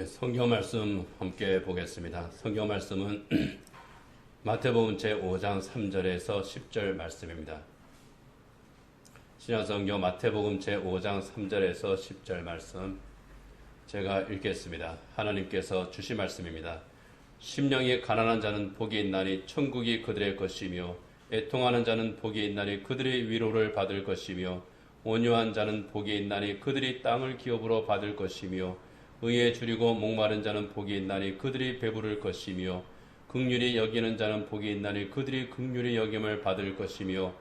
성경 말씀 함께 보겠습니다. 성경 말씀은 마태복음 제5장 3절에서 10절 말씀입니다. 신약성경 마태복음 제5장 3절에서 10절 말씀 제가 읽겠습니다. 하나님께서 주신 말씀입니다. 심령이 가난한 자는 복이 있나니 천국이 그들의 것이며 애통하는 자는 복이 있나니 그들이 위로를 받을 것이며 온유한 자는 복이 있나니 그들이 땅을 기업으로 받을 것이며 의에 줄이고 목마른 자는 복이 있나니 그들이 배부를 것이며 긍휼히 여기는 자는 복이 있나니 그들이 긍휼히 여김을 받을 것이며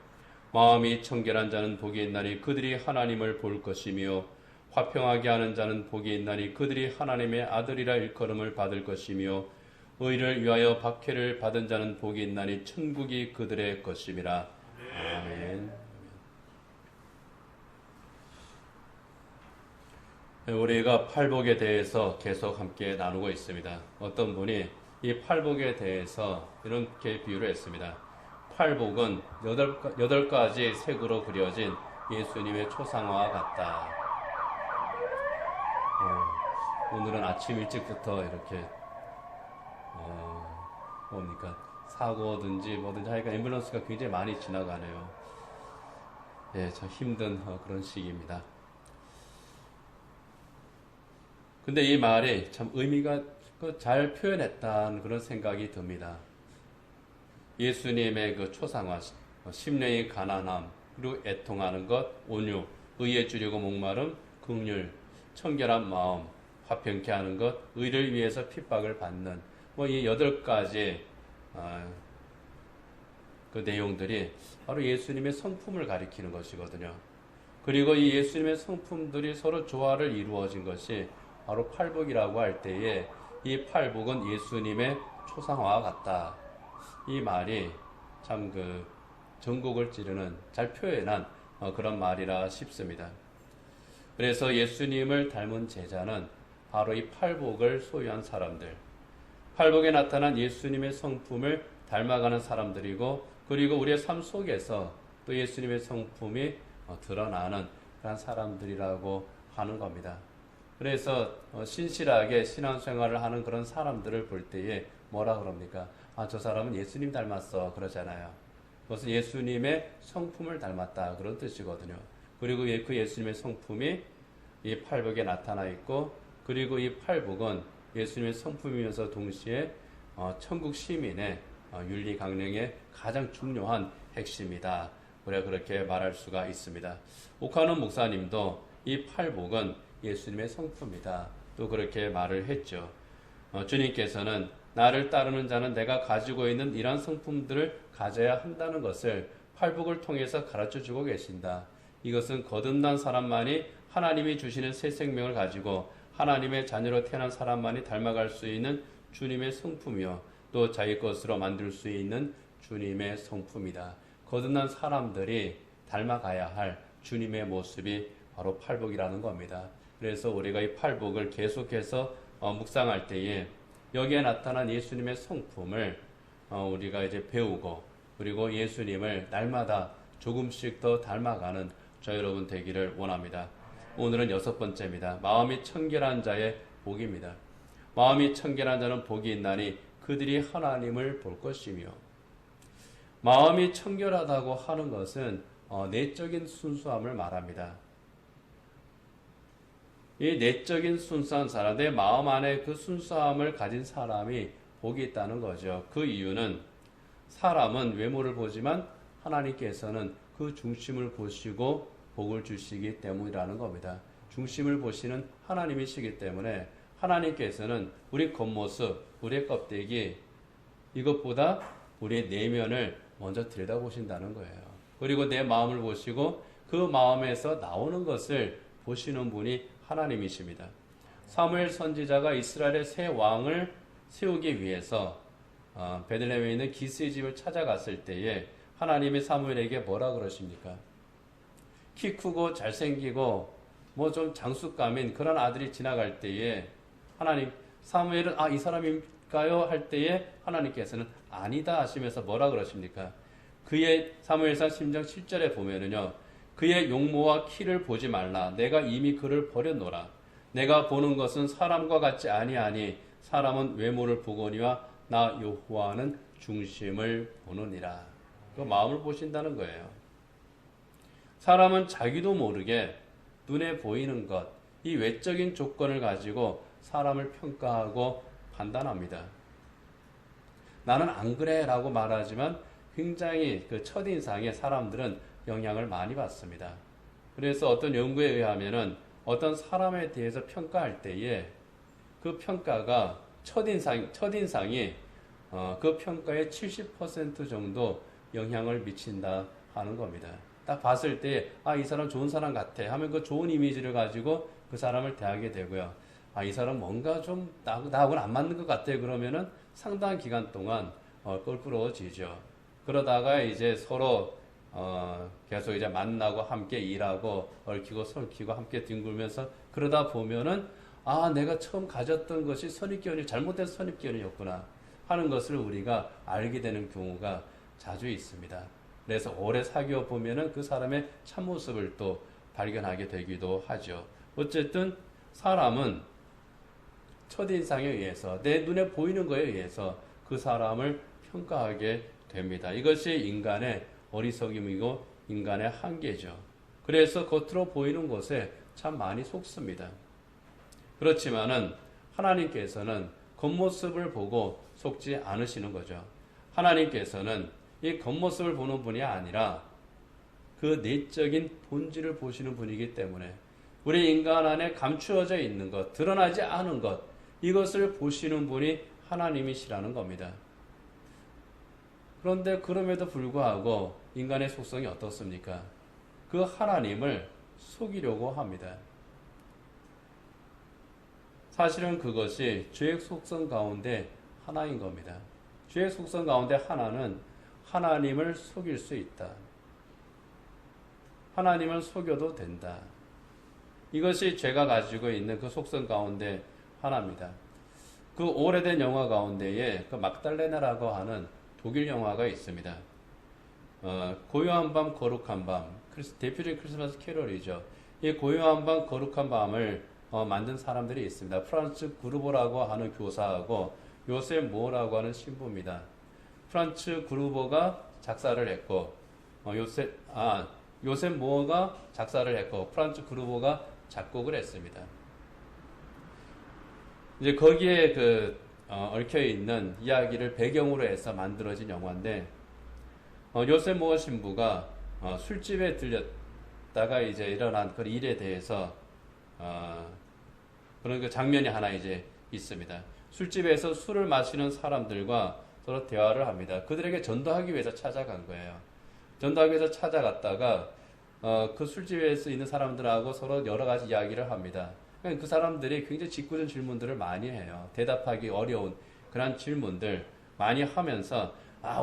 마음이 청결한 자는 복이 있나니 그들이 하나님을 볼 것이며 화평하게 하는 자는 복이 있나니 그들이 하나님의 아들이라 일컬음을 받을 것이며 의를 위하여 박해를 받은 자는 복이 있나니 천국이 그들의 것임이라. 아멘. 우리가 팔복에 대해서 계속 함께 나누고 있습니다. 어떤 분이 이 팔복에 대해서 이렇게 비유를 했습니다. 팔복은 8가지 색으로 그려진 예수님의 초상화와 같다. 오늘은 아침 일찍부터 이렇게 뭡니까 사고든지 뭐든지 하니까 앰뷸런스가 굉장히 많이 지나가네요. 예, 참 힘든 그런 시기입니다. 근데 이 말이 참 의미가 잘 표현했다는 그런 생각이 듭니다. 예수님의 그 초상화, 심령이 가난함, 그리고 애통하는 것, 온유, 의에 줄이고 목마름, 긍휼, 청결한 마음, 화평케 하는 것, 의를 위해서 핍박을 받는 이 8가지 그 내용들이 바로 예수님의 성품을 가리키는 것이거든요. 그리고 이 예수님의 성품들이 서로 조화를 이루어진 것이 바로 팔복이라고 할 때에 이 팔복은 예수님의 초상화와 같다. 이 말이 참 전곡을 찌르는 잘 표현한 그런 말이라 싶습니다. 그래서 예수님을 닮은 제자는 바로 이 팔복을 소유한 사람들, 팔복에 나타난 예수님의 성품을 닮아가는 사람들이고, 그리고 우리의 삶 속에서 또 예수님의 성품이 드러나는 그런 사람들이라고 하는 겁니다. 그래서 신실하게 신앙생활을 하는 그런 사람들을 볼 때에 뭐라 그럽니까? 저 사람은 예수님 닮았어 그러잖아요. 그것은 예수님의 성품을 닮았다 그런 뜻이거든요. 그리고 그 예수님의 성품이 이 팔복에 나타나 있고, 그리고 이 팔복은 예수님의 성품이면서 동시에 천국 시민의 윤리 강령의 가장 중요한 핵심이다. 그렇게 말할 수가 있습니다. 오카노 목사님도 이 팔복은 예수님의 성품이다. 또 그렇게 말을 했죠. 주님께서는 나를 따르는 자는 내가 가지고 있는 이러한 성품들을 가져야 한다는 것을 팔복을 통해서 가르쳐주고 계신다. 이것은 거듭난 사람만이 하나님이 주시는 새 생명을 가지고 하나님의 자녀로 태어난 사람만이 닮아갈 수 있는 주님의 성품이요, 또 자기 것으로 만들 수 있는 주님의 성품이다. 거듭난 사람들이 닮아가야 할 주님의 모습이 바로 팔복이라는 겁니다. 그래서 우리가 이 팔복을 계속해서 묵상할 때에 여기에 나타난 예수님의 성품을 우리가 이제 배우고, 그리고 예수님을 날마다 조금씩 더 닮아가는 저 여러분 되기를 원합니다. 오늘은 6번째입니다. 마음이 청결한 자의 복입니다. 마음이 청결한 자는 복이 있나니 그들이 하나님을 볼 것이며, 마음이 청결하다고 하는 것은 내적인 순수함을 말합니다. 이 내적인 순수한 사람, 내 마음 안에 그 순수함을 가진 사람이 복이 있다는 거죠. 그 이유는 사람은 외모를 보지만 하나님께서는 그 중심을 보시고 복을 주시기 때문이라는 겁니다. 중심을 보시는 하나님이시기 때문에 하나님께서는 우리 겉모습, 우리의 껍데기, 이것보다 우리의 내면을 먼저 들여다보신다는 거예요. 그리고 내 마음을 보시고 그 마음에서 나오는 것을 보시는 분이 하나님이십니다. 사무엘 선지자가 이스라엘의 새 왕을 세우기 위해서 베들레헴에 있는 기스의 집을 찾아갔을 때에 하나님이 사무엘에게 뭐라 그러십니까? 키 크고 잘생기고 좀 장수감인 그런 아들이 지나갈 때에 하나님, 사무엘은 이 사람일까요? 할 때에 하나님께서는 아니다 하시면서 뭐라 그러십니까? 그의 사무엘상 10장 7절에 보면은요, 그의 용모와 키를 보지 말라. 내가 이미 그를 버렸노라. 내가 보는 것은 사람과 같지 아니하니 사람은 외모를 보거니와 나 여호와는 중심을 보느니라. 그 마음을 보신다는 거예요. 사람은 자기도 모르게 눈에 보이는 것, 이 외적인 조건을 가지고 사람을 평가하고 판단합니다. 나는 안 그래 라고 말하지만 굉장히 그 첫인상에 사람들은 영향을 많이 받습니다. 그래서 어떤 연구에 의하면은 어떤 사람에 대해서 평가할 때에 그 평가가 첫인상이 그 평가의 70% 정도 영향을 미친다 하는 겁니다. 딱 봤을 때, 이 사람 좋은 사람 같아 하면 그 좋은 이미지를 가지고 그 사람을 대하게 되고요. 이 사람 뭔가 좀 나하고는 안 맞는 것 같아 그러면은 상당한 기간 동안 껄끄러워지죠. 그러다가 이제 서로 계속 이제 만나고 함께 일하고 얽히고 설키고 함께 뒹굴면서 그러다 보면은 내가 처음 가졌던 것이 선입견이 잘못된 선입견이었구나 하는 것을 우리가 알게 되는 경우가 자주 있습니다. 그래서 오래 사귀어 보면은 그 사람의 참모습을 또 발견하게 되기도 하죠. 어쨌든 사람은 첫인상에 의해서 내 눈에 보이는 것에 의해서 그 사람을 평가하게 됩니다. 이것이 인간의 어리석임이고 인간의 한계죠. 그래서 겉으로 보이는 것에 참 많이 속습니다. 그렇지만은 하나님께서는 겉모습을 보고 속지 않으시는 거죠. 하나님께서는 이 겉모습을 보는 분이 아니라 그 내적인 본질을 보시는 분이기 때문에 우리 인간 안에 감추어져 있는 것, 드러나지 않은 것, 이것을 보시는 분이 하나님이시라는 겁니다. 그런데 그럼에도 불구하고 인간의 속성이 어떻습니까? 그 하나님을 속이려고 합니다. 사실은 그것이 죄의 속성 가운데 하나인 겁니다. 죄의 속성 가운데 하나는 하나님을 속일 수 있다. 하나님을 속여도 된다. 이것이 죄가 가지고 있는 그 속성 가운데 하나입니다. 그 오래된 영화 가운데에 그 막달레나라고 하는 독일 영화가 있습니다. 고요한 밤 거룩한 밤, 대표적인 크리스마스 캐럴이죠. 이 고요한 밤 거룩한 밤을 만든 사람들이 있습니다. 프란츠 그루버라고 하는 교사하고 요셉 모어라고 하는 신부입니다. 프란츠 그루버가 작사를 했고 요셉 모어가 작사를 했고 프란츠 그루버가 작곡을 했습니다. 이제 거기에 얽혀 있는 이야기를 배경으로 해서 만들어진 영화인데 요셉 모어 신부가 술집에 들렸다가 이제 일어난 그 일에 대해서 그런 그 장면이 하나 이제 있습니다. 술집에서 술을 마시는 사람들과 서로 대화를 합니다. 그들에게 전도하기 위해서 찾아간 거예요. 전도하기 위해서 찾아갔다가 그 술집에서 있는 사람들하고 서로 여러 가지 이야기를 합니다. 그 사람들이 굉장히 짓궂은 질문들을 많이 해요. 대답하기 어려운 그런 질문들 많이 하면서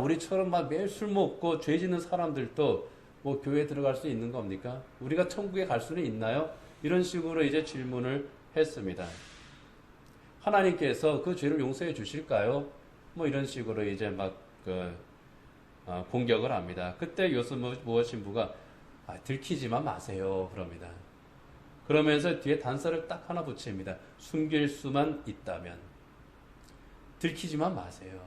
우리처럼 막 매일 술 먹고 죄 짓는 사람들도 뭐 교회에 들어갈 수 있는 겁니까? 우리가 천국에 갈 수는 있나요? 이런 식으로 이제 질문을 했습니다. 하나님께서 그 죄를 용서해 주실까요? 뭐 이런 식으로 이제 막 공격을 합니다. 그때 요셉 모어 신부가 들키지만 마세요. 그럽니다. 그러면서 뒤에 단서를 딱 하나 붙입니다. 숨길 수만 있다면. 들키지만 마세요.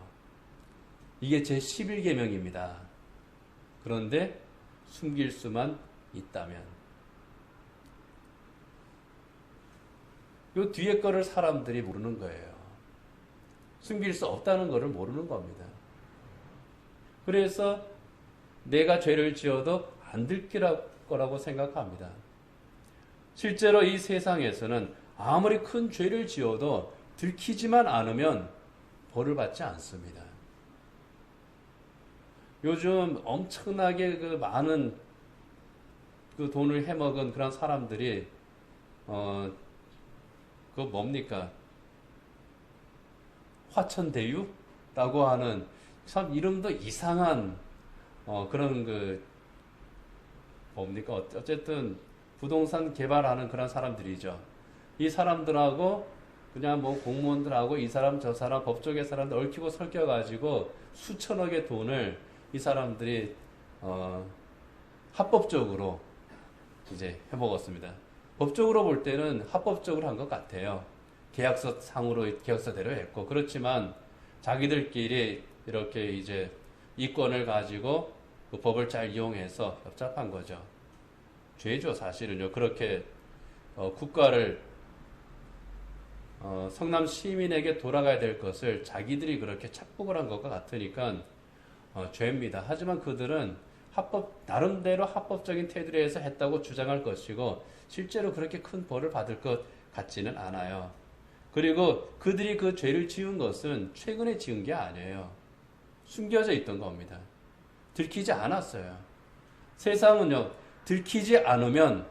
이게 제 11계명입니다. 그런데 숨길 수만 있다면. 요 뒤에 거를 사람들이 모르는 거예요. 숨길 수 없다는 거를 모르는 겁니다. 그래서 내가 죄를 지어도 안 들킬 거라고 생각합니다. 실제로 이 세상에서는 아무리 큰 죄를 지어도 들키지만 않으면 벌을 받지 않습니다. 요즘 엄청나게 많은 돈을 해먹은 그런 사람들이 그거 뭡니까? 화천대유라고 하는 참 이름도 이상한 그런 뭡니까? 어쨌든 부동산 개발하는 그런 사람들이죠. 이 사람들하고 그냥 뭐 공무원들하고 이 사람 저 사람 법조계 사람들 얽히고 설켜가지고 수천억의 돈을 이 사람들이 합법적으로 이제 해먹었습니다. 법적으로 볼 때는 합법적으로 한 것 같아요. 계약서 상으로 계약서대로 했고, 그렇지만 자기들끼리 이렇게 이제 이권을 가지고 그 법을 잘 이용해서 협잡한 거죠. 죄죠, 사실은요. 그렇게 국가를 성남 시민에게 돌아가야 될 것을 자기들이 그렇게 착복을 한 것과 같으니까 죄입니다. 하지만 그들은 나름대로 합법적인 테두리에서 했다고 주장할 것이고, 실제로 그렇게 큰 벌을 받을 것 같지는 않아요. 그리고 그들이 그 죄를 지은 것은 최근에 지은 게 아니에요. 숨겨져 있던 겁니다. 들키지 않았어요. 세상은요, 들키지 않으면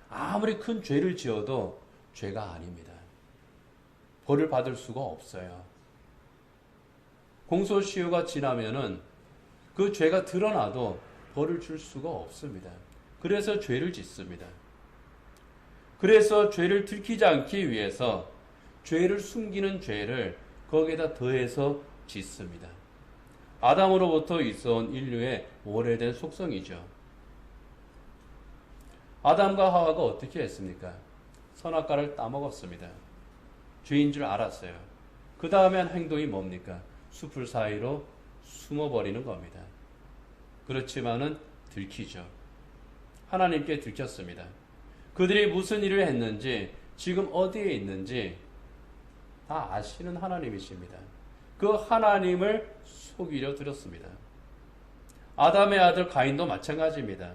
아무리 큰 죄를 지어도 죄가 아닙니다. 벌을 받을 수가 없어요. 공소시효가 지나면은 그 죄가 드러나도 벌을 줄 수가 없습니다. 그래서 죄를 짓습니다. 그래서 죄를 들키지 않기 위해서 죄를 숨기는 죄를 거기에다 더해서 짓습니다. 아담으로부터 있어온 인류의 오래된 속성이죠. 아담과 하와가 어떻게 했습니까? 선악과를 따먹었습니다. 죄인 줄 알았어요. 그 다음에 한 행동이 뭡니까? 숲을 사이로 숨어버리는 겁니다. 그렇지만은 들키죠. 하나님께 들켰습니다. 그들이 무슨 일을 했는지, 지금 어디에 있는지 다 아시는 하나님이십니다. 그 하나님을 속이려 들었습니다. 아담의 아들 가인도 마찬가지입니다.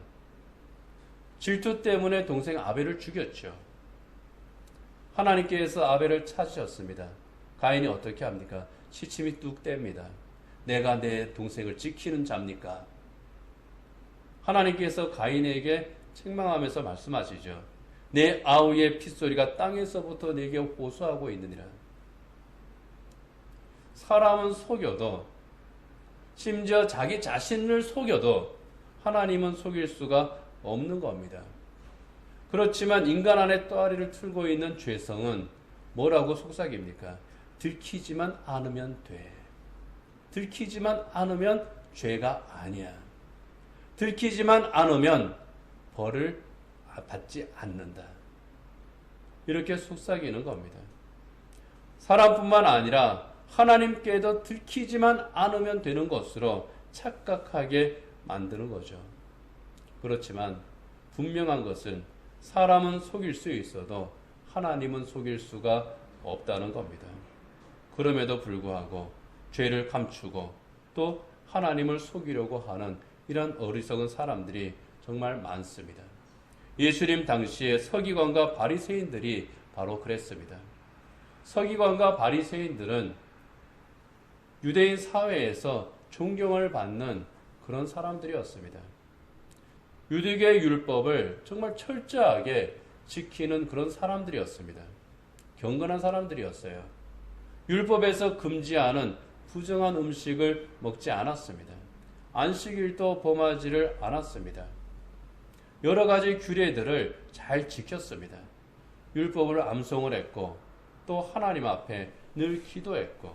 질투 때문에 동생 아벨을 죽였죠. 하나님께서 아벨을 찾으셨습니다. 가인이 어떻게 합니까? 시침이 뚝 뗍니다. 내가 내 동생을 지키는 자입니까? 하나님께서 가인에게 책망하면서 말씀하시죠. 내 아우의 핏소리가 땅에서부터 내게 호소하고 있느니라. 사람은 속여도, 심지어 자기 자신을 속여도 하나님은 속일 수가 없는 겁니다. 그렇지만 인간 안에 떠아리를 틀고 있는 죄성은 뭐라고 속삭입니까? 들키지만 않으면 돼. 들키지만 않으면 죄가 아니야. 들키지만 않으면 벌을 받지 않는다. 이렇게 속삭이는 겁니다. 사람뿐만 아니라 하나님께도 들키지만 않으면 되는 것으로 착각하게 만드는 거죠. 그렇지만 분명한 것은 사람은 속일 수 있어도 하나님은 속일 수가 없다는 겁니다. 그럼에도 불구하고 죄를 감추고 또 하나님을 속이려고 하는 이런 어리석은 사람들이 정말 많습니다. 예수님 당시에 서기관과 바리새인들이 바로 그랬습니다. 서기관과 바리새인들은 유대인 사회에서 존경을 받는 그런 사람들이었습니다. 유대계 율법을 정말 철저하게 지키는 그런 사람들이었습니다. 경건한 사람들이었어요. 율법에서 금지하는 부정한 음식을 먹지 않았습니다. 안식일도 범하지를 않았습니다. 여러 가지 규례들을 잘 지켰습니다. 율법을 암송을 했고 또 하나님 앞에 늘 기도했고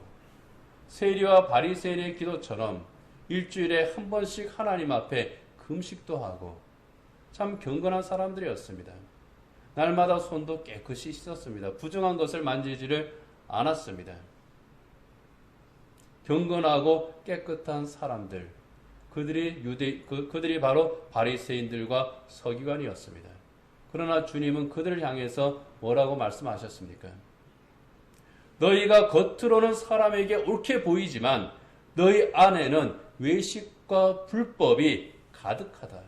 세리와 바리새인의 기도처럼 일주일에 한 번씩 하나님 앞에 금식도 하고 참 경건한 사람들이었습니다. 날마다 손도 깨끗이 씻었습니다. 부정한 것을 만지지를 않았습니다. 경건하고 깨끗한 사람들, 그들이 바로 바리새인들과 서기관이었습니다. 그러나 주님은 그들을 향해서 뭐라고 말씀하셨습니까? 너희가 겉으로는 사람에게 옳게 보이지만 너희 안에는 외식과 불법이 가득하다.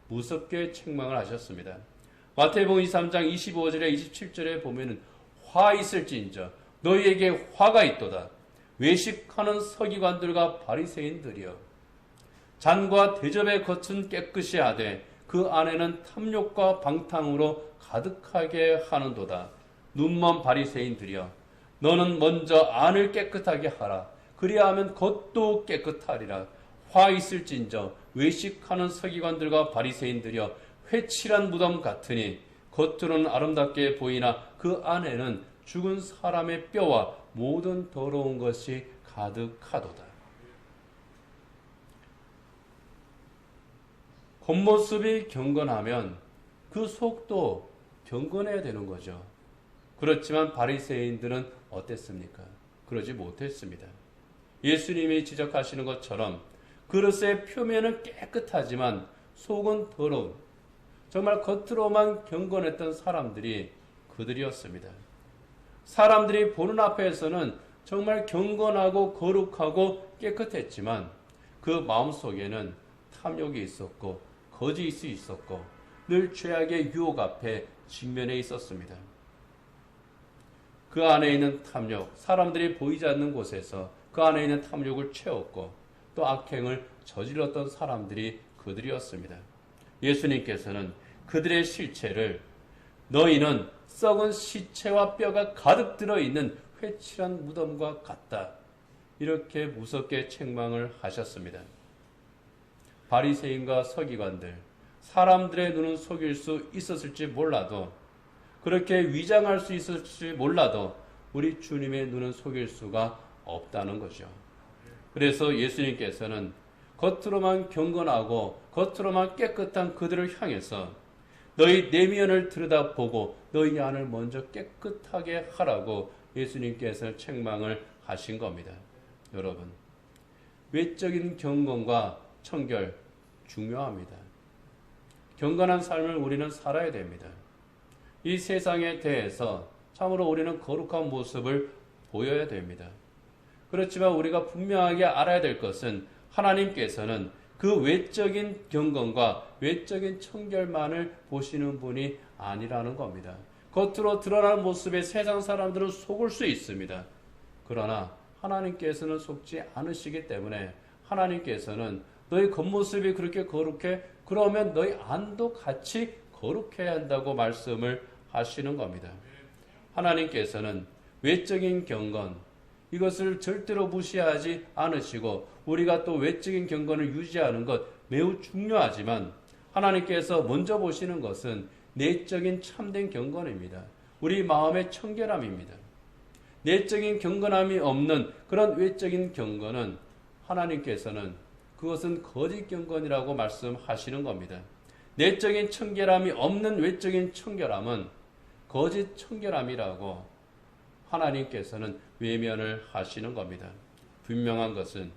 무섭게 책망을 하셨습니다. 마태복음 23장 25절에 27절에 보면은 화 있을지인저 너희에게 화가 있도다. 외식하는 서기관들과 바리새인들이여 잔과 대접의 겉은 깨끗이 하되 그 안에는 탐욕과 방탕으로 가득하게 하는도다. 눈먼 바리새인들이여 너는 먼저 안을 깨끗하게 하라. 그리하면 겉도 깨끗하리라. 화 있을진저 외식하는 서기관들과 바리새인들이여 회칠한 무덤 같으니 겉으로는 아름답게 보이나 그 안에는 죽은 사람의 뼈와 모든 더러운 것이 가득하도다. 겉모습이 경건하면 그 속도 경건해야 되는 거죠. 그렇지만 바리새인들은 어땠습니까? 그러지 못했습니다. 예수님이 지적하시는 것처럼 그릇의 표면은 깨끗하지만 속은 더러운, 정말 겉으로만 경건했던 사람들이 그들이었습니다. 사람들이 보는 앞에서는 정말 경건하고 거룩하고 깨끗했지만 그 마음속에는 탐욕이 있었고 거짓이 있었고 늘 죄악의 유혹 앞에 직면해 있었습니다. 그 안에 있는 탐욕, 사람들이 보이지 않는 곳에서 그 안에 있는 탐욕을 채웠고 또 악행을 저질렀던 사람들이 그들이었습니다. 예수님께서는 그들의 실체를 너희는 썩은 시체와 뼈가 가득 들어있는 회칠한 무덤과 같다. 이렇게 무섭게 책망을 하셨습니다. 바리새인과 서기관들, 사람들의 눈은 속일 수 있었을지 몰라도 그렇게 위장할 수 있을지 몰라도 우리 주님의 눈은 속일 수가 없다는 거죠. 그래서 예수님께서는 겉으로만 경건하고 겉으로만 깨끗한 그들을 향해서 너희 내면을 들여다보고 너희 안을 먼저 깨끗하게 하라고 예수님께서 책망을 하신 겁니다. 여러분, 외적인 경건과 청결 중요합니다. 경건한 삶을 우리는 살아야 됩니다. 이 세상에 대해서 참으로 우리는 거룩한 모습을 보여야 됩니다. 그렇지만 우리가 분명하게 알아야 될 것은 하나님께서는 그 외적인 경건과 외적인 청결만을 보시는 분이 아니라는 겁니다. 겉으로 드러나는 모습에 세상 사람들은 속을 수 있습니다. 그러나 하나님께서는 속지 않으시기 때문에 하나님께서는 너희 겉모습이 그렇게 거룩해? 그러면 너희 안도 같이 거룩해야 한다고 말씀을 하시는 겁니다. 하나님께서는 외적인 경건, 이것을 절대로 무시하지 않으시고 우리가 또 외적인 경건을 유지하는 것 매우 중요하지만 하나님께서 먼저 보시는 것은 내적인 참된 경건입니다. 우리 마음의 청결함입니다. 내적인 경건함이 없는 그런 외적인 경건은 하나님께서는 그것은 거짓 경건이라고 말씀하시는 겁니다. 내적인 청결함이 없는 외적인 청결함은 거짓 청결함이라고 하나님께서는 외면을 하시는 겁니다. 분명한 것은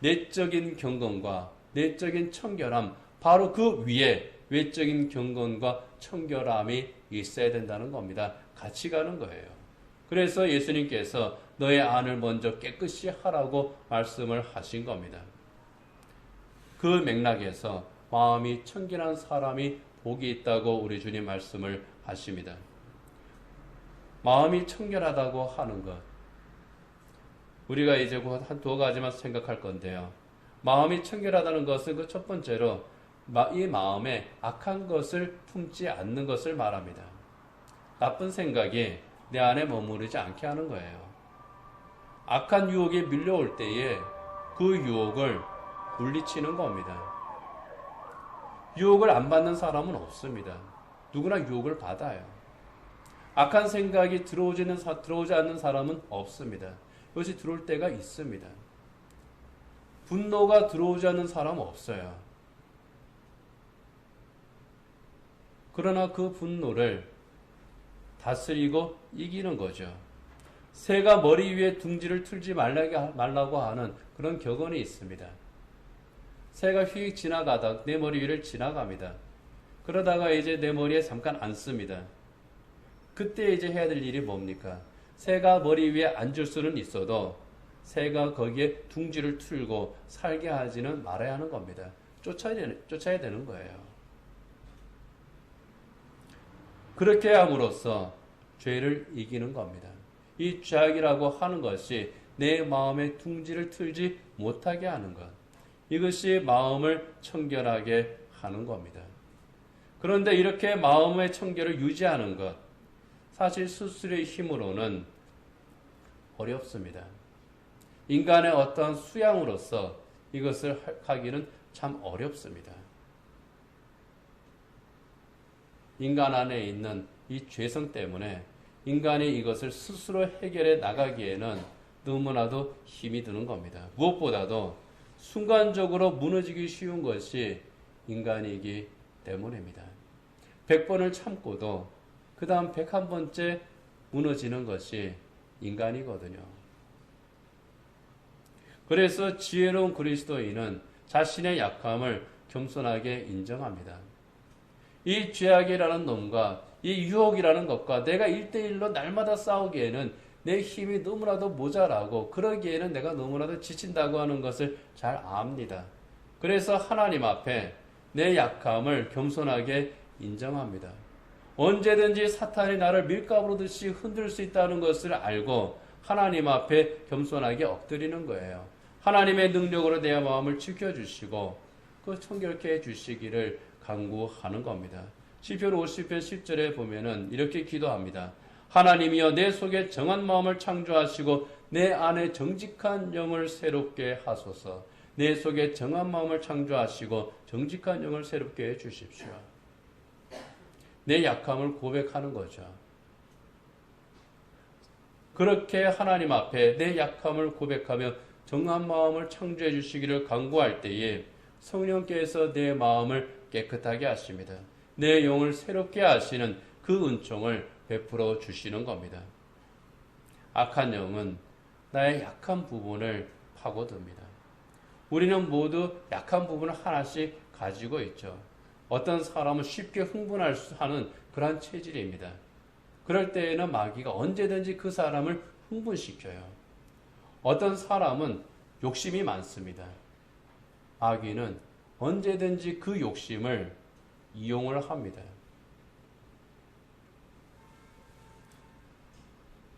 내적인 경건과 내적인 청결함, 바로 그 위에 외적인 경건과 청결함이 있어야 된다는 겁니다. 같이 가는 거예요. 그래서 예수님께서 너의 안을 먼저 깨끗이 하라고 말씀을 하신 겁니다. 그 맥락에서 마음이 청결한 사람이 복이 있다고 우리 주님 말씀을 하십니다. 마음이 청결하다고 하는 것, 우리가 이제 한 두 가지만 생각할 건데요. 마음이 청결하다는 것은 그 첫 번째로 이 마음에 악한 것을 품지 않는 것을 말합니다. 나쁜 생각이 내 안에 머무르지 않게 하는 거예요. 악한 유혹에 밀려올 때에 그 유혹을 물리치는 겁니다. 유혹을 안 받는 사람은 없습니다. 누구나 유혹을 받아요. 악한 생각이 들어오지 않는 사람은 없습니다. 이것이 들어올 때가 있습니다. 분노가 들어오지 않는 사람은 없어요. 그러나 그 분노를 다스리고 이기는 거죠. 새가 머리 위에 둥지를 틀지 말라고 하는 그런 격언이 있습니다. 새가 휙 지나가다 내 머리 위를 지나갑니다. 그러다가 이제 내 머리에 잠깐 앉습니다. 그때 이제 해야 될 일이 뭡니까? 새가 머리 위에 앉을 수는 있어도 새가 거기에 둥지를 틀고 살게 하지는 말아야 하는 겁니다. 쫓아야 되는 거예요. 그렇게 함으로써 죄를 이기는 겁니다. 이 죄악이라고 하는 것이 내 마음에 둥지를 틀지 못하게 하는 것. 이것이 마음을 청결하게 하는 겁니다. 그런데 이렇게 마음의 청결을 유지하는 것, 사실 스스로의 힘으로는 어렵습니다. 인간의 어떠한 수양으로서 이것을 하기는 참 어렵습니다. 인간 안에 있는 이 죄성 때문에 인간이 이것을 스스로 해결해 나가기에는 너무나도 힘이 드는 겁니다. 무엇보다도 순간적으로 무너지기 쉬운 것이 인간이기 때문입니다. 100번을 참고도 그 다음 101번째 무너지는 것이 인간이거든요. 그래서 지혜로운 그리스도인은 자신의 약함을 겸손하게 인정합니다. 이 죄악이라는 놈과 이 유혹이라는 것과 내가 1대1로 날마다 싸우기에는 내 힘이 너무나도 모자라고 그러기에는 내가 너무나도 지친다고 하는 것을 잘 압니다. 그래서 하나님 앞에 내 약함을 겸손하게 인정합니다. 언제든지 사탄이 나를 밀가루 듯이 흔들 수 있다는 것을 알고 하나님 앞에 겸손하게 엎드리는 거예요. 하나님의 능력으로 내 마음을 지켜주시고 그 청결케 해주시기를 간구하는 겁니다. 시편 50편 10절에 보면은 이렇게 기도합니다. 하나님이여 내 속에 정한 마음을 창조하시고 내 안에 정직한 영을 새롭게 하소서. 내 속에 정한 마음을 창조하시고 정직한 영을 새롭게 해주십시오. 내 약함을 고백하는 거죠. 그렇게 하나님 앞에 내 약함을 고백하며 정한 마음을 창조해 주시기를 간구할 때에 성령께서 내 마음을 깨끗하게 하십니다. 내 영을 새롭게 하시는 그 은총을 베풀어 주시는 겁니다. 악한 영은 나의 약한 부분을 파고듭니다. 우리는 모두 약한 부분을 하나씩 가지고 있죠. 어떤 사람은 쉽게 흥분하는 그러한 체질입니다. 그럴 때에는 마귀가 언제든지 그 사람을 흥분시켜요. 어떤 사람은 욕심이 많습니다. 마귀는 언제든지 그 욕심을 이용을 합니다.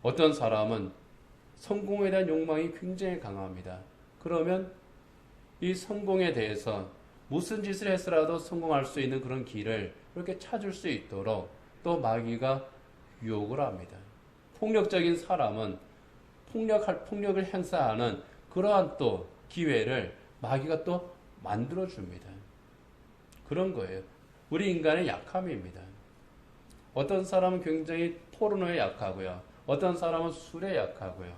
어떤 사람은 성공에 대한 욕망이 굉장히 강합니다. 그러면 이 성공에 대해서 무슨 짓을 해서라도 성공할 수 있는 그런 길을 이렇게 찾을 수 있도록 또 마귀가 유혹을 합니다. 폭력적인 사람은 폭력을 행사하는 그러한 또 기회를 마귀가 또 만들어줍니다. 그런 거예요. 우리 인간의 약함입니다. 어떤 사람은 굉장히 포르노에 약하고요. 어떤 사람은 술에 약하고요.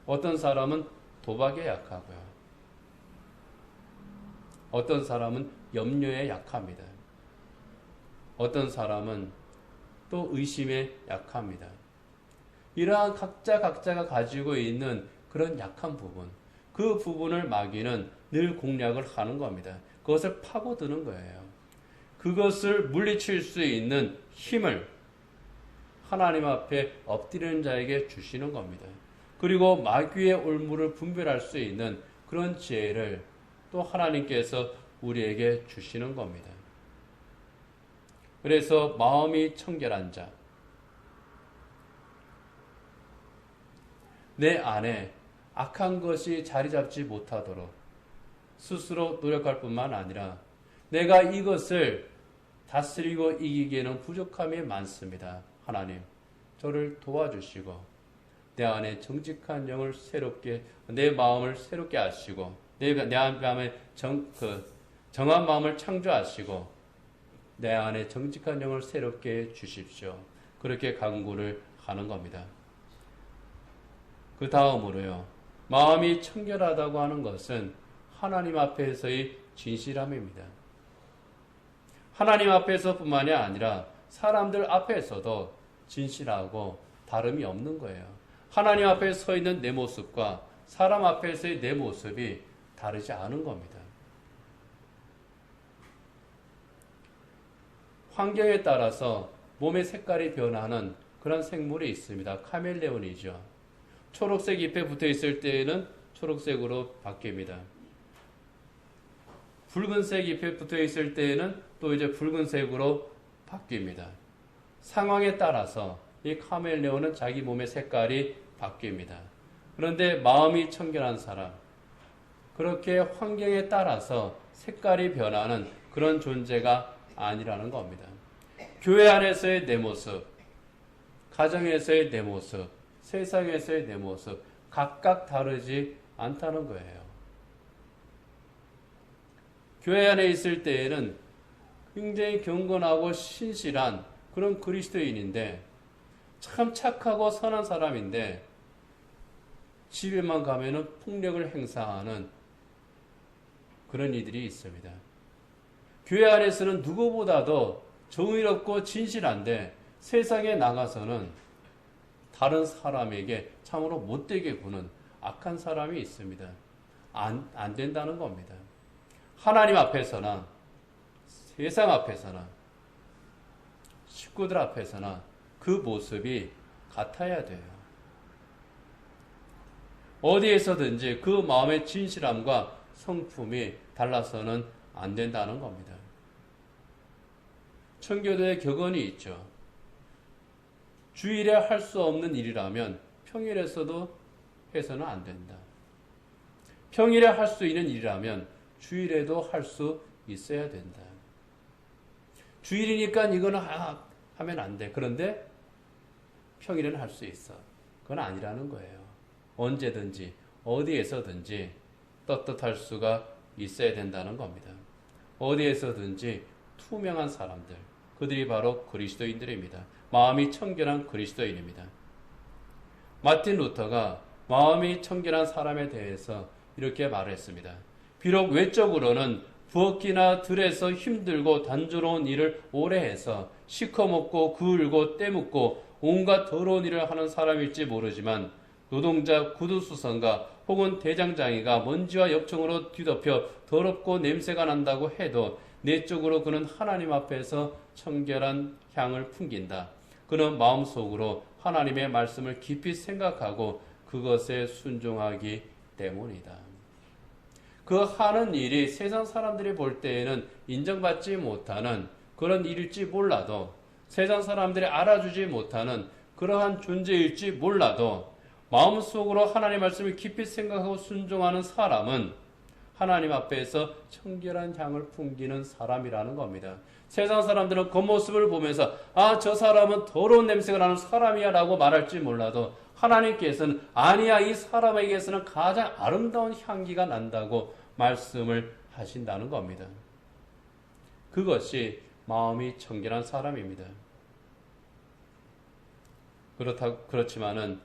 어떤 사람은 도박에 약하고요. 어떤 사람은 염려에 약합니다. 어떤 사람은 또 의심에 약합니다. 이러한 각자가 가지고 있는 그런 약한 부분, 그 부분을 마귀는 늘 공략을 하는 겁니다. 그것을 파고드는 거예요. 그것을 물리칠 수 있는 힘을 하나님 앞에 엎드리는 자에게 주시는 겁니다. 그리고 마귀의 올무를 분별할 수 있는 그런 지혜를 또 하나님께서 우리에게 주시는 겁니다. 그래서 마음이 청결한 자, 내 안에 악한 것이 자리 잡지 못하도록 스스로 노력할 뿐만 아니라 내가 이것을 다스리고 이기기에는 부족함이 많습니다. 하나님, 저를 도와주시고 내 안에 정직한 영을 새롭게, 내 마음을 새롭게 하시고 내 마음에 정한 마음을 창조하시고 내 안에 정직한 영을 새롭게 주십시오. 그렇게 간구를 하는 겁니다. 그 다음으로요, 마음이 청결하다고 하는 것은 하나님 앞에서의 진실함입니다. 하나님 앞에서뿐만이 아니라 사람들 앞에서도 진실하고 다름이 없는 거예요. 하나님 앞에 서 있는 내 모습과 사람 앞에서의 내 모습이 다르지 않은 겁니다. 환경에 따라서 몸의 색깔이 변하는 그런 생물이 있습니다. 카멜레온이죠. 초록색 잎에 붙어 있을 때에는 초록색으로 바뀝니다. 붉은색 잎에 붙어 있을 때에는 또 이제 붉은색으로 바뀝니다. 상황에 따라서 이 카멜레온은 자기 몸의 색깔이 바뀝니다. 그런데 마음이 청결한 사람, 그렇게 환경에 따라서 색깔이 변하는 그런 존재가 아니라는 겁니다. 교회 안에서의 내 모습, 가정에서의 내 모습, 세상에서의 내 모습 각각 다르지 않다는 거예요. 교회 안에 있을 때에는 굉장히 경건하고 신실한 그런 그리스도인인데 참 착하고 선한 사람인데 집에만 가면은 폭력을 행사하는 그런 이들이 있습니다. 교회 안에서는 누구보다도 정의롭고 진실한데 세상에 나가서는 다른 사람에게 참으로 못되게 구는 악한 사람이 있습니다. 안 된다는 겁니다. 하나님 앞에서나 세상 앞에서나 식구들 앞에서나 그 모습이 같아야 돼요. 어디에서든지 그 마음의 진실함과 성품이 달라서는 안 된다는 겁니다. 청교도의 격언이 있죠. 주일에 할 수 없는 일이라면 평일에서도 해서는 안 된다. 평일에 할 수 있는 일이라면 주일에도 할 수 있어야 된다. 주일이니까 이거는 하면 안 돼. 그런데 평일에는 할 수 있어. 그건 아니라는 거예요. 언제든지 어디에서든지 떳떳할 수가 있어야 된다는 겁니다. 어디에서든지 투명한 사람들, 그들이 바로 그리스도인들입니다. 마음이 청결한 그리스도인입니다. 마틴 루터가 마음이 청결한 사람에 대해서 이렇게 말했습니다. 비록 외적으로는 부엌이나 들에서 힘들고 단조로운 일을 오래 해서 시커멓고 그을고 때묻고 온갖 더러운 일을 하는 사람일지 모르지만 노동자 구두수선가 혹은 대장장이가 먼지와 역청으로 뒤덮여 더럽고 냄새가 난다고 해도 내적으로 그는 하나님 앞에서 청결한 향을 풍긴다. 그는 마음속으로 하나님의 말씀을 깊이 생각하고 그것에 순종하기 때문이다. 그 하는 일이 세상 사람들이 볼 때에는 인정받지 못하는 그런 일일지 몰라도, 세상 사람들이 알아주지 못하는 그러한 존재일지 몰라도 마음속으로 하나님의 말씀을 깊이 생각하고 순종하는 사람은 하나님 앞에서 청결한 향을 풍기는 사람이라는 겁니다. 세상 사람들은 겉모습을 보면서 저 사람은 더러운 냄새가 나는 사람이야 라고 말할지 몰라도 하나님께서는 아니야, 이 사람에게서는 가장 아름다운 향기가 난다고 말씀을 하신다는 겁니다. 그것이 마음이 청결한 사람입니다. 그렇지만은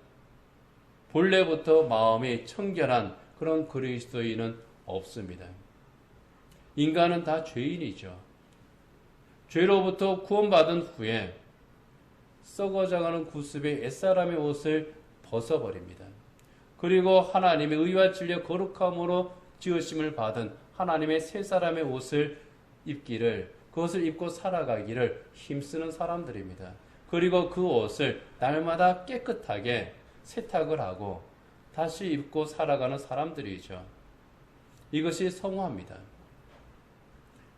본래부터 마음이 청결한 그런 그리스도인은 없습니다. 인간은 다 죄인이죠. 죄로부터 구원받은 후에 썩어져가는 구습의 옛사람의 옷을 벗어버립니다. 그리고 하나님의 의와 진리와 거룩함으로 지으심을 받은 하나님의 새 사람의 옷을 입기를, 그것을 입고 살아가기를 힘쓰는 사람들입니다. 그리고 그 옷을 날마다 깨끗하게 세탁을 하고 다시 입고 살아가는 사람들이죠. 이것이 성화입니다.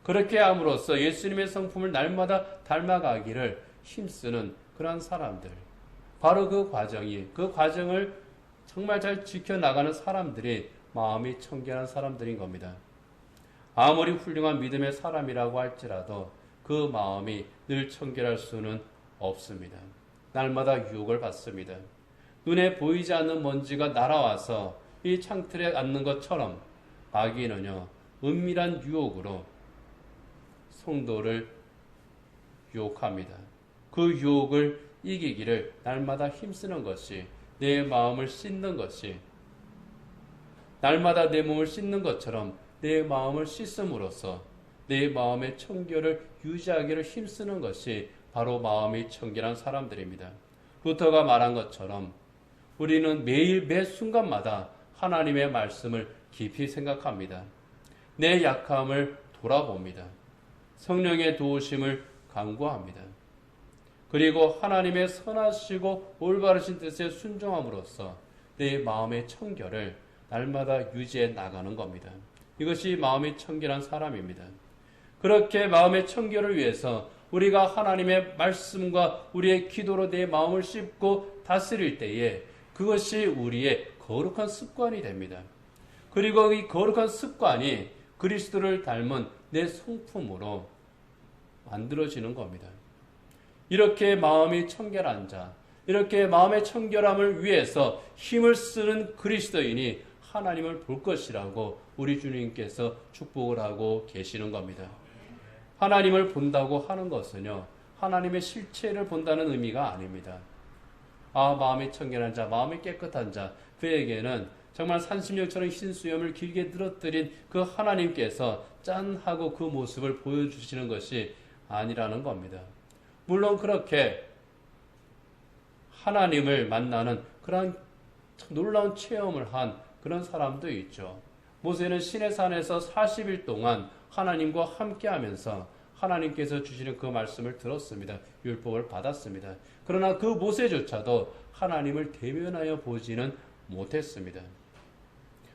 그렇게 함으로써 예수님의 성품을 날마다 닮아가기를 힘쓰는 그런 사람들, 바로 그 과정을 정말 잘 지켜나가는 사람들이 마음이 청결한 사람들인 겁니다. 아무리 훌륭한 믿음의 사람이라고 할지라도 그 마음이 늘 청결할 수는 없습니다. 날마다 유혹을 받습니다. 눈에 보이지 않는 먼지가 날아와서 이 창틀에 앉는 것처럼 마귀는요, 은밀한 유혹으로 성도를 유혹합니다. 그 유혹을 이기기를 날마다 힘쓰는 것이, 내 마음을 씻는 것이, 날마다 내 몸을 씻는 것처럼 내 마음을 씻음으로써 내 마음의 청결을 유지하기를 힘쓰는 것이 바로 마음이 청결한 사람들입니다. 루터가 말한 것처럼 우리는 매일 매 순간마다 하나님의 말씀을 깊이 생각합니다. 내 약함을 돌아봅니다. 성령의 도우심을 간구합니다. 그리고 하나님의 선하시고 올바르신 뜻에 순종함으로써 내 마음의 청결을 날마다 유지해 나가는 겁니다. 이것이 마음이 청결한 사람입니다. 그렇게 마음의 청결을 위해서 우리가 하나님의 말씀과 우리의 기도로 내 마음을 씹고 다스릴 때에 그것이 우리의 거룩한 습관이 됩니다. 그리고 이 거룩한 습관이 그리스도를 닮은 내 성품으로 만들어지는 겁니다. 이렇게 마음이 청결한 자, 이렇게 마음의 청결함을 위해서 힘을 쓰는 그리스도인이 하나님을 볼 것이라고 우리 주님께서 축복을 하고 계시는 겁니다. 하나님을 본다고 하는 것은요, 하나님의 실체를 본다는 의미가 아닙니다. 마음이 청결한 자, 마음이 깨끗한 자, 그에게는 정말 산신령처럼 흰 수염을 길게 늘어뜨린 그 하나님께서 짠 하고 그 모습을 보여주시는 것이 아니라는 겁니다. 물론 그렇게 하나님을 만나는 그런 놀라운 체험을 한 그런 사람도 있죠. 모세는 시내산에서 40일 동안 하나님과 함께하면서 하나님께서 주시는 그 말씀을 들었습니다. 율법을 받았습니다. 그러나 그 모세조차도 하나님을 대면하여 보지는 못했습니다.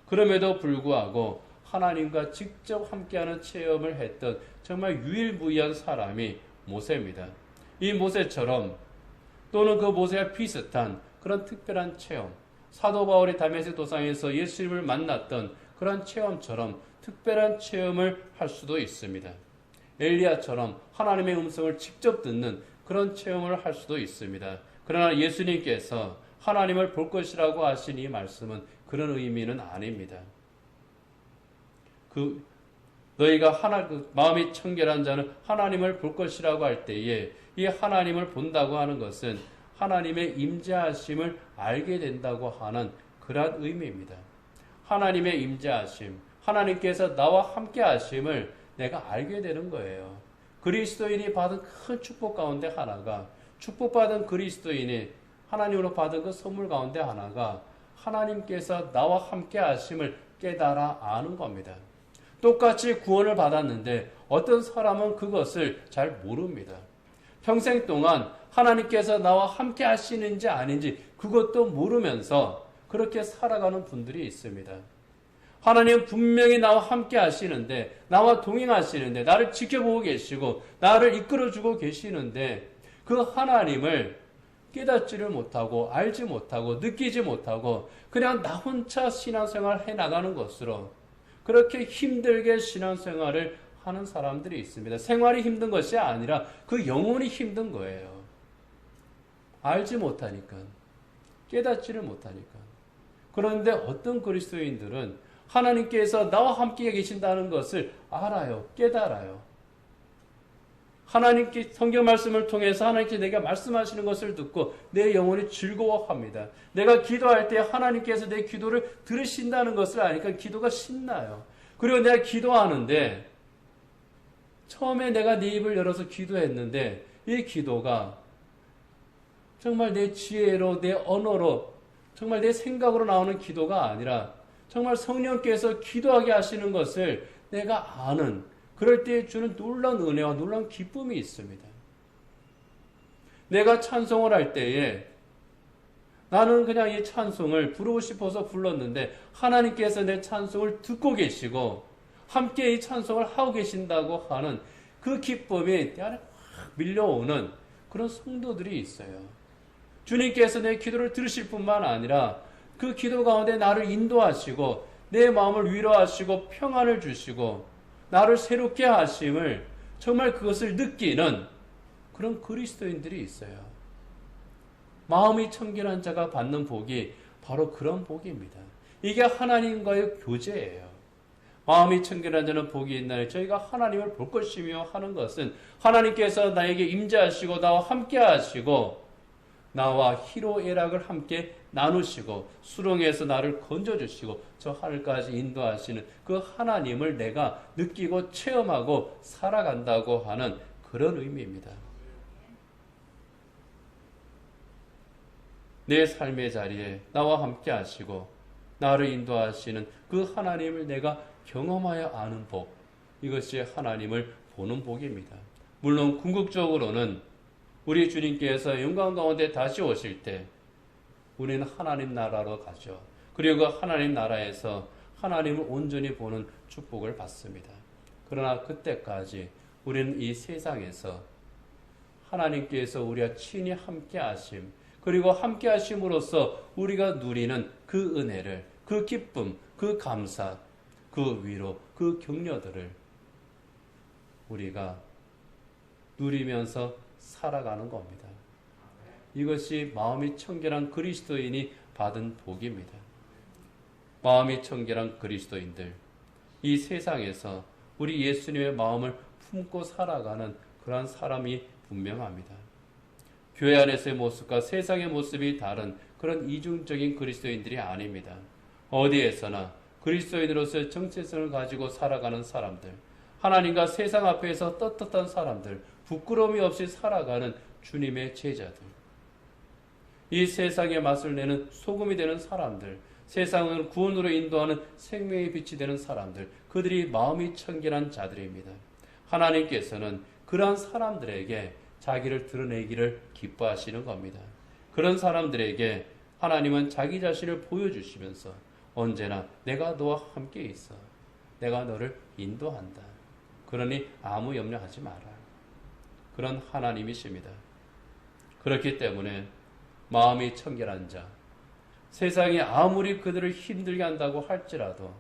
그럼에도 불구하고 하나님과 직접 함께하는 체험을 했던 정말 유일무이한 사람이 모세입니다. 이 모세처럼 또는 그 모세와 비슷한 그런 특별한 체험, 사도 바울이 다메섹 도상에서 예수님을 만났던 그런 체험처럼 특별한 체험을 할 수도 있습니다. 엘리야처럼 하나님의 음성을 직접 듣는 그런 체험을 할 수도 있습니다. 그러나 예수님께서 하나님을 볼 것이라고 하신 이 말씀은 그런 의미는 아닙니다. 너희가 마음이 청결한 자는 하나님을 볼 것이라고 할 때에 이 하나님을 본다고 하는 것은 하나님의 임재하심을 알게 된다고 하는 그러한 의미입니다. 하나님의 임재하심, 하나님께서 나와 함께 하심을 내가 알게 되는 거예요. 그리스도인이 받은 큰 축복 가운데 하나가, 축복받은 그리스도인이 하나님으로 받은 그 선물 가운데 하나가 하나님께서 나와 함께 하심을 깨달아 아는 겁니다. 똑같이 구원을 받았는데 어떤 사람은 그것을 잘 모릅니다. 평생 동안 하나님께서 나와 함께 하시는지 아닌지 그것도 모르면서 그렇게 살아가는 분들이 있습니다. 하나님은 분명히 나와 함께 하시는데, 나와 동행하시는데, 나를 지켜보고 계시고 나를 이끌어주고 계시는데 그 하나님을 깨닫지를 못하고 알지 못하고 느끼지 못하고 그냥 나 혼자 신앙생활을 해나가는 것으로 그렇게 힘들게 신앙생활을 하는 사람들이 있습니다. 생활이 힘든 것이 아니라 그 영혼이 힘든 거예요. 알지 못하니까, 깨닫지를 못하니까. 그런데 어떤 그리스도인들은 하나님께서 나와 함께 계신다는 것을 알아요. 깨달아요. 하나님께 성경 말씀을 통해서 하나님께 내가 말씀하시는 것을 듣고 내 영혼이 즐거워합니다. 내가 기도할 때 하나님께서 내 기도를 들으신다는 것을 아니까 기도가 신나요. 그리고 내가 기도하는데 처음에 내가 네 입을 열어서 기도했는데 이 기도가 정말 내 지혜로 내 언어로 정말 내 생각으로 나오는 기도가 아니라 정말 성령께서 기도하게 하시는 것을 내가 아는, 그럴 때 주는 놀라운 은혜와 놀라운 기쁨이 있습니다. 내가 찬송을 할 때에 나는 그냥 이 찬송을 부르고 싶어서 불렀는데 하나님께서 내 찬송을 듣고 계시고 함께 이 찬송을 하고 계신다고 하는 그 기쁨이 내 안에 확 밀려오는 그런 성도들이 있어요. 주님께서 내 기도를 들으실 뿐만 아니라 그 기도 가운데 나를 인도하시고 내 마음을 위로하시고 평안을 주시고 나를 새롭게 하심을 정말 그것을 느끼는 그런 그리스도인들이 있어요. 마음이 청결한 자가 받는 복이 바로 그런 복입니다. 이게 하나님과의 교제예요. 마음이 청결한 자는 복이 있나니 저희가 하나님을 볼 것이며 하는 것은 하나님께서 나에게 임재하시고 나와 함께 하시고 나와 희로애락을 함께 나누시고 수렁에서 나를 건져주시고 저 하늘까지 인도하시는 그 하나님을 내가 느끼고 체험하고 살아간다고 하는 그런 의미입니다. 내 삶의 자리에 나와 함께 하시고 나를 인도하시는 그 하나님을 내가 경험하여 아는 복, 이것이 하나님을 보는 복입니다. 물론 궁극적으로는 우리 주님께서 영광 가운데 다시 오실 때 우리는 하나님 나라로 가죠. 그리고 그 하나님 나라에서 하나님을 온전히 보는 축복을 받습니다. 그러나 그때까지 우리는 이 세상에서 하나님께서 우리와 친히 함께 하심, 그리고 함께 하심으로써 우리가 누리는 그 은혜를, 그 기쁨, 그 감사, 그 위로, 그 격려들을 우리가 누리면서 살아가는 겁니다. 이것이 마음이 청결한 그리스도인이 받은 복입니다. 마음이 청결한 그리스도인들, 이 세상에서 우리 예수님의 마음을 품고 살아가는 그러한 사람이 분명합니다. 교회 안에서의 모습과 세상의 모습이 다른 그런 이중적인 그리스도인들이 아닙니다. 어디에서나 그리스도인으로서의 정체성을 가지고 살아가는 사람들, 하나님과 세상 앞에서 떳떳한 사람들, 부끄러움이 없이 살아가는 주님의 제자들, 이 세상에 맛을 내는 소금이 되는 사람들, 세상을 구원으로 인도하는 생명의 빛이 되는 사람들, 그들이 마음이 청결한 자들입니다. 하나님께서는 그러한 사람들에게 자기를 드러내기를 기뻐하시는 겁니다. 그런 사람들에게 하나님은 자기 자신을 보여주시면서 언제나 내가 너와 함께 있어. 내가 너를 인도한다. 그러니 아무 염려하지 마라. 그런 하나님이십니다. 그렇기 때문에 마음이 청결한 자, 세상이 아무리 그들을 힘들게 한다고 할지라도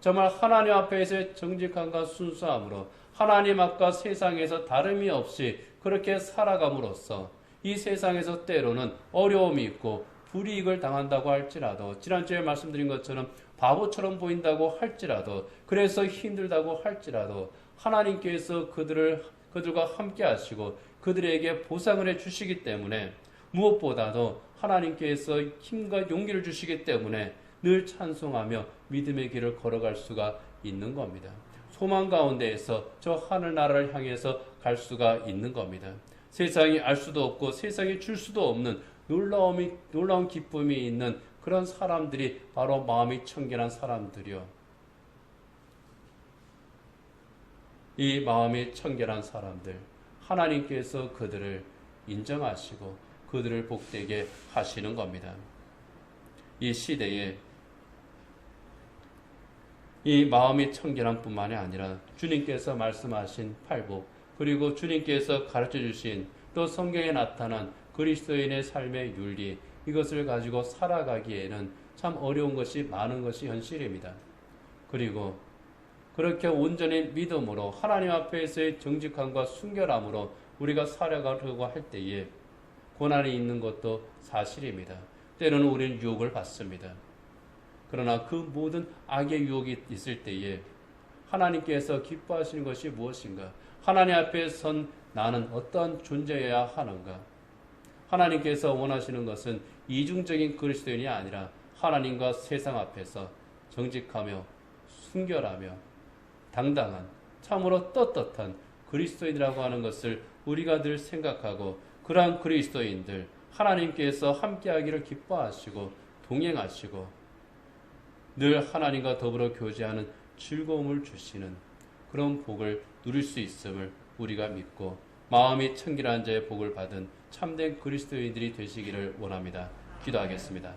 정말 하나님 앞에서의 정직함과 순수함으로 하나님 앞과 세상에서 다름이 없이 그렇게 살아감으로써 이 세상에서 때로는 어려움이 있고 불이익을 당한다고 할지라도, 지난주에 말씀드린 것처럼 바보처럼 보인다고 할지라도, 그래서 힘들다고 할지라도 하나님께서 그들과 함께 하시고 그들에게 보상을 해 주시기 때문에, 무엇보다도 하나님께서 힘과 용기를 주시기 때문에 늘 찬송하며 믿음의 길을 걸어갈 수가 있는 겁니다. 소망 가운데에서 저 하늘나라를 향해서 갈 수가 있는 겁니다. 세상이 알 수도 없고 세상이 줄 수도 없는 놀라운 기쁨이 있는 그런 사람들이 바로 마음이 청결한 사람들이요. 이 마음이 청결한 사람들, 하나님께서 그들을 인정하시고 그들을 복되게 하시는 겁니다. 이 시대에 이 마음이 청결한 뿐만이 아니라 주님께서 말씀하신 팔복, 그리고 주님께서 가르쳐 주신 또 성경에 나타난 그리스도인의 삶의 윤리, 이것을 가지고 살아가기에는 참 어려운 것이 많은 것이 현실입니다. 그리고 그렇게 온전히 믿음으로 하나님 앞에서의 정직함과 순결함으로 우리가 살아가려고 할 때에 고난이 있는 것도 사실입니다. 때로는 우리는 유혹을 받습니다. 그러나 그 모든 악의 유혹이 있을 때에 하나님께서 기뻐하시는 것이 무엇인가? 하나님 앞에 선 나는 어떠한 존재여야 하는가? 하나님께서 원하시는 것은 이중적인 그리스도인이 아니라 하나님과 세상 앞에서 정직하며 순결하며 당당한, 참으로 떳떳한 그리스도인이라고 하는 것을 우리가 늘 생각하고, 그러한 그리스도인들, 하나님께서 함께하기를 기뻐하시고 동행하시고 늘 하나님과 더불어 교제하는 즐거움을 주시는 그런 복을 누릴 수 있음을 우리가 믿고, 마음이 청결한 자의 복을 받은 참된 그리스도인들이 되시기를 원합니다. 기도하겠습니다.